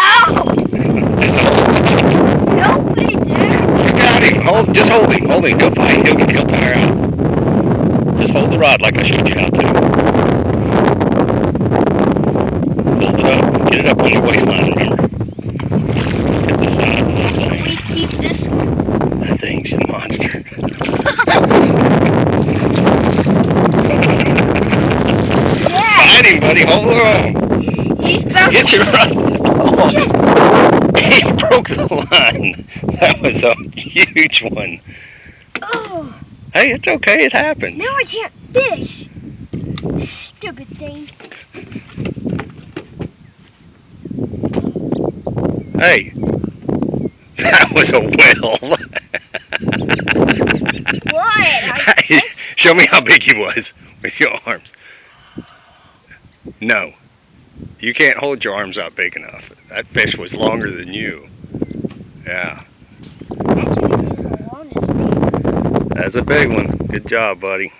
Oh! Just hold him. Nobody there. You got him. Just hold him. Hold him. Go fight. He'll tire out. Just hold the rod like I showed you how to. Hold it up. Get it up on your waistline, remember? Get the size of that thing. We keep this one. That thing's a monster. Fight him, buddy. Hold on. He fell. Get your rod. Oh, Just... he broke the line. That was a huge one. Oh. Hey, it's okay. It happens. Now I can't fish. Stupid thing. Hey, that was a whale. What? Show me how big he was with your arms. No, you can't hold your arms out big enough. That fish was longer than you. Yeah. That's as long as me. That's a big one. Good job, buddy.